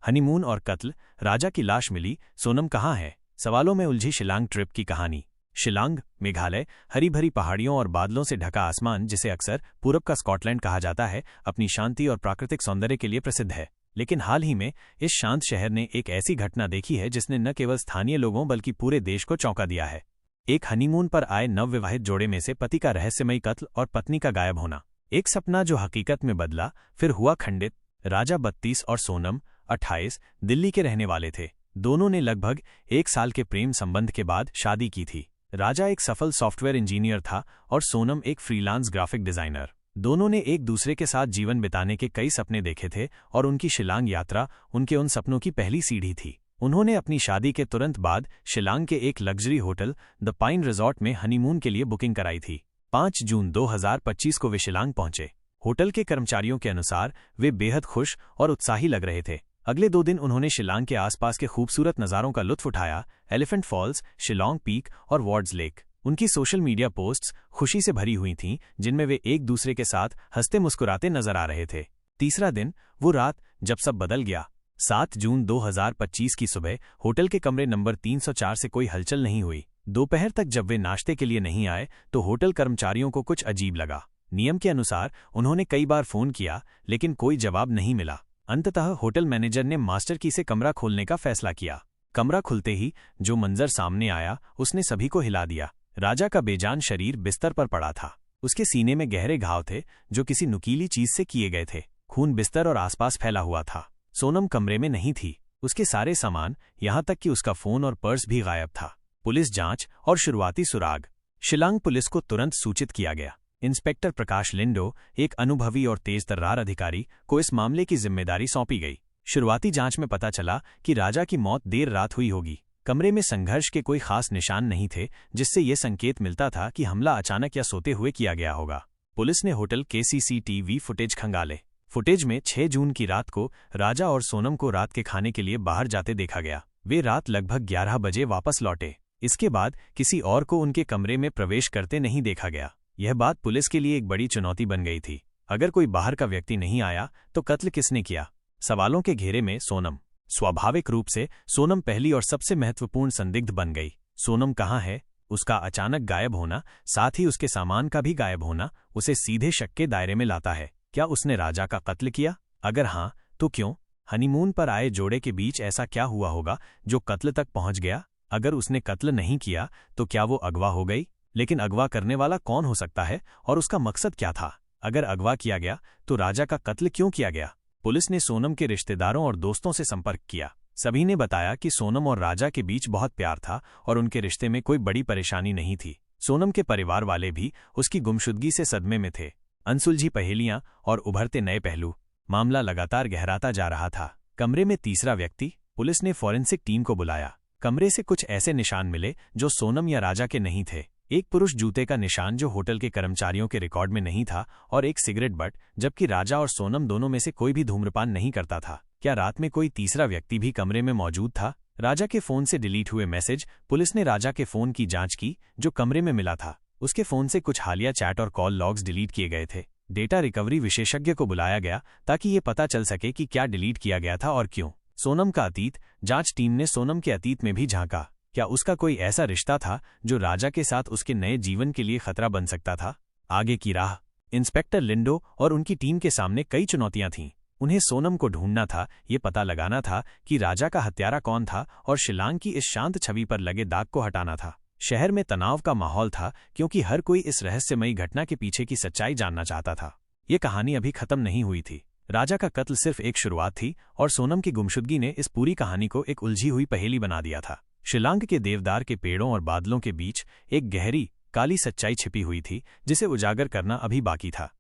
Honeymoon और कत्ल, राजा की लाश मिली, सोनम कहाँ है? सवालों में उलझी शिलांग ट्रिप की कहानी। शिलांग, मेघालय, हरी भरी पहाड़ियों और बादलों से ढका आसमान, जिसे अक्सर पूरब का स्कॉटलैंड कहा जाता है, अपनी शांति और प्राकृतिक सौंदर्य के लिए प्रसिद्ध है। लेकिन हाल ही में इस शांत शहर ने एक ऐसी घटना देखी है जिसने न केवल स्थानीय लोगों बल्कि पूरे देश को चौंका दिया है। एक हनीमून पर आए नवविवाहित जोड़े में से पति का रहस्यमयी कत्ल और पत्नी का गायब होना। एक सपना जो हकीकत में बदला, फिर हुआ खंडित। राजा 32 और सोनम 28 दिल्ली के रहने वाले थे। दोनों ने लगभग 1 साल के प्रेम संबंध के बाद शादी की थी। राजा एक सफल सॉफ्टवेयर इंजीनियर था और सोनम एक फ्रीलांस ग्राफिक डिजाइनर। दोनों ने एक दूसरे के साथ जीवन बिताने के कई सपने देखे थे और उनकी शिलांग यात्रा उनके उन सपनों की पहली सीढ़ी थी। उन्होंने अपनी शादी के तुरंत बाद शिलांग के एक luxury hotel the pine resort में हनीमून के लिए बुकिंग कराई थी। 5 जून 2025 को वे शिलांग पहुंचे। होटल के कर्मचारियों के अनुसार वे बेहद खुश और उत्साही लग रहे थे। अगले 2 दिन उन्होंने शिलांग के आसपास के खूबसूरत नज़ारों का लुत्फ उठाया, एलिफेंट फॉल्स, शिलांग पीक और वार्ड्स लेक। उनकी सोशल मीडिया पोस्ट्स खुशी से भरी हुई थीं, जिनमें वे एक दूसरे के साथ हंसते मुस्कुराते नजर आ रहे थे। तीसरा दिन, वो रात जब सब बदल गया। 7 जून 2025 की सुबह होटल के कमरे नंबर 304 से कोई हलचल नहीं हुई। दोपहर तक जब वे नाश्ते के लिए नहीं आए तो होटल कर्मचारियों को कुछ अजीब लगा। नियम के अनुसार उन्होंने कई बार फोन किया, लेकिन कोई जवाब नहीं मिला। अंततः होटल मैनेजर ने मास्टर की से कमरा खोलने का फैसला किया। कमरा खुलते ही जो मंजर सामने आया उसने सभी को हिला दिया। राजा का बेजान शरीर बिस्तर पर पड़ा था। उसके सीने में गहरे घाव थे जो किसी नुकीली चीज से किए गए थे। खून बिस्तर और आसपास फैला हुआ था। सोनम कमरे में नहीं थी। उसके सारे सामान, यहां तक कि उसका फोन और पर्स भी गायब था। पुलिस जांच और शुरुआती सुराग। शिलांग पुलिस को तुरंत सूचित किया गया। इंस्पेक्टर प्रकाश लिंडो, एक अनुभवी और तेज तर्रार अधिकारी, को इस मामले की जिम्मेदारी सौंपी गई। शुरुआती जांच में पता चला कि राजा की मौत देर रात हुई होगी। कमरे में संघर्ष के कोई खास निशान नहीं थे, जिससे यह संकेत मिलता था कि हमला अचानक या सोते हुए किया गया होगा। पुलिस ने होटल के सीसीटीवी फुटेज खंगाले। फुटेज में 6 जून की रात को राजा और सोनम को रात के खाने के लिए बाहर जाते देखा गया। वे रात लगभग 11 बजे वापस लौटे। इसके बाद किसी और को उनके कमरे में प्रवेश करते नहीं देखा गया। यह बात पुलिस के लिए एक बड़ी चुनौती बन गई थी। अगर कोई बाहर का व्यक्ति नहीं आया तो कत्ल किसने किया? सवालों के घेरे में सोनम। स्वाभाविक रूप से सोनम पहली और सबसे महत्वपूर्ण संदिग्ध बन गई। सोनम कहाँ है? उसका अचानक गायब होना, साथ ही उसके सामान का भी गायब होना, उसे सीधे शक के दायरे में लाता है। क्या उसने राजा का कत्ल किया? अगर हाँ, तो क्यों? हनीमून पर आए जोड़े के बीच ऐसा क्या हुआ होगा जो कत्ल तक पहुंच गया? अगर उसने कत्ल नहीं किया तो क्या वो अगवा हो गई? लेकिन अगवा करने वाला कौन हो सकता है और उसका मकसद क्या था? अगर अगवा किया गया तो राजा का कत्ल क्यों किया गया? पुलिस ने सोनम के रिश्तेदारों और दोस्तों से संपर्क किया। सभी ने बताया कि सोनम और राजा के बीच बहुत प्यार था और उनके रिश्ते में कोई बड़ी परेशानी नहीं थी। सोनम के परिवार वाले भी उसकी गुमशुदगी से सदमे में थे। अनसुलझी पहेलियां और उभरते नए पहलू। मामला लगातार गहराता जा रहा था। कमरे में तीसरा व्यक्ति। पुलिस ने फॉरेंसिक टीम को बुलाया। कमरे से कुछ ऐसे निशान मिले जो सोनम या राजा के नहीं थे। एक पुरुष जूते का निशान जो होटल के कर्मचारियों के रिकॉर्ड में नहीं था और एक सिगरेट बट, जबकि राजा और सोनम दोनों में से कोई भी धूम्रपान नहीं करता था। क्या रात में कोई तीसरा व्यक्ति भी कमरे में मौजूद था? राजा के फोन से डिलीट हुए मैसेज। पुलिस ने राजा के फोन की जांच की जो कमरे में मिला था। उसके फोन से कुछ हालिया चैट और कॉल लॉग्स डिलीट किए गए थे। डेटा रिकवरी विशेषज्ञ को बुलाया गया ताकि ये पता चल सके कि क्या डिलीट किया गया था और क्यों। सोनम का अतीत। जांच टीम ने सोनम के अतीत में भी झांका। क्या उसका कोई ऐसा रिश्ता था जो राजा के साथ उसके नए जीवन के लिए खतरा बन सकता था? आगे की राह। इंस्पेक्टर लिंडो और उनकी टीम के सामने कई चुनौतियां थीं। उन्हें सोनम को ढूंढना था, ये पता लगाना था कि राजा का हत्यारा कौन था और शिलांग की इस शांत छवि पर लगे दाग को हटाना था। शहर में तनाव का माहौल था क्योंकि हर कोई इस रहस्यमयी घटना के पीछे की सच्चाई जानना चाहता था। ये कहानी अभी खत्म नहीं हुई थी। राजा का कत्ल सिर्फ एक शुरुआत थी और सोनम की गुमशुदगी ने इस पूरी कहानी को एक उलझी हुई पहेली बना दिया था। शिलांग के देवदार के पेड़ों और बादलों के बीच एक गहरी, काली सच्चाई छिपी हुई थी जिसे उजागर करना अभी बाकी था।